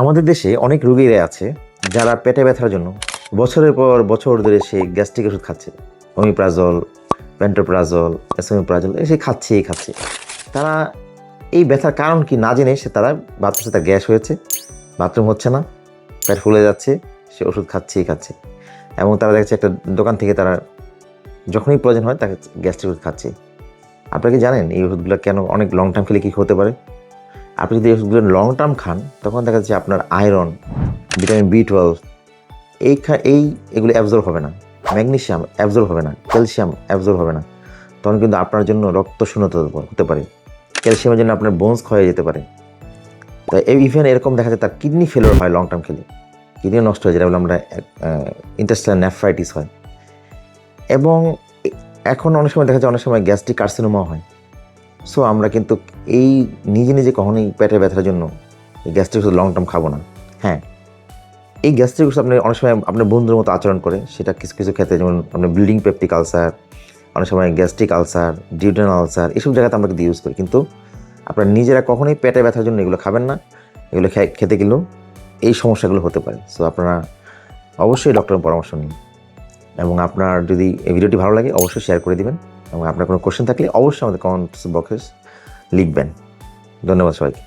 আমাদের দেশে অনেক রোগীরা আছে যারা পেটে ব্যথার জন্য বছরের পর বছর ধরে সে গ্যাস্ট্রিক ওষুধ খাচ্ছে, ওমিপ্রাজল, প্যান্টোপ্রাজল, এসোমিপ্রাজল সে খাচ্ছে। তারা এই ব্যথার কারণ কি না জেনে তারা ভাবতেছে তার গ্যাস হয়েছে, বাথরুম হচ্ছে না, পেট ফুলে যাচ্ছে, সে ওষুধ খাচ্ছে এবং তারা দেখছে একটা দোকান থেকে তারা যখনই প্রয়োজন হয় তাকে গ্যাস্ট্রিক ওষুধ খাচ্ছে। আপনারা কি জানেন এই ওষুধগুলো কেন অনেক লং টার্ম খেলে কী হতে পারে? আপনি যদি এই ওষুধগুলো লং টার্ম খান তখন দেখা যাচ্ছে আপনার আয়রন, ভিটামিন B12 এগুলো অ্যাবজর্ব হবে না, ম্যাগনেসিয়াম অ্যাবজর্ব হবে না, ক্যালসিয়াম অ্যাবজর্ব হবে না। তখন কিন্তু আপনার জন্য রক্ত শূন্যতা হতে পারে, ক্যালসিয়ামের জন্য আপনার বোনস ক্ষয়ে যেতে পারে। তাই ইভেন এরকম দেখা যায় তার কিডনি ফেলিওর হয়, লং টার্ম খেলে কিডনি নষ্ট হয়ে যায়, যেটা বলে আমরা ইন্টেস্টাইনাল নেফ্রাইটিস হয়। এবং এখন অনেক সময় দেখা যায় অনেক সময় গ্যাস্ট্রিক কার্সিনোমা হয়। সো আমরা কিন্তু এই নিজে কখনোই পেটের ব্যথার জন্য এই গ্যাস্ট্রিক ওষুধ লং টার্ম খাবো না। হ্যাঁ, এই গ্যাস্ট্রিক ওষুধ আপনি অনেক সময় আপনার বন্ধুর মতো আচরণ করে, সেটা কিছু ক্ষেত্রে যেমন আপনার ব্লিডিং পেপটিক আলসার, অনেক সময় গ্যাস্ট্রিক আলসার, ডিউডেনাল আলসার, এসব জায়গাতে আমরা কিন্তু ইউজ করি। কিন্তু আপনারা নিজেরা কখনোই পেটে ব্যথার জন্য এগুলো খাবেন না। এগুলো খেতে গেলেও এই সমস্যাগুলো হতে পারে। সো আপনারা অবশ্যই ডক্টরের পরামর্শ নিন। এবং আপনার যদি এই ভিডিওটি ভালো লাগে অবশ্যই শেয়ার করে দিবেন এবং আপনার কোনো কোশ্চেন থাকলে অবশ্যই আমাদের কমেন্টস বক্সে লিখবেন। ধন্যবাদ সবাইকে।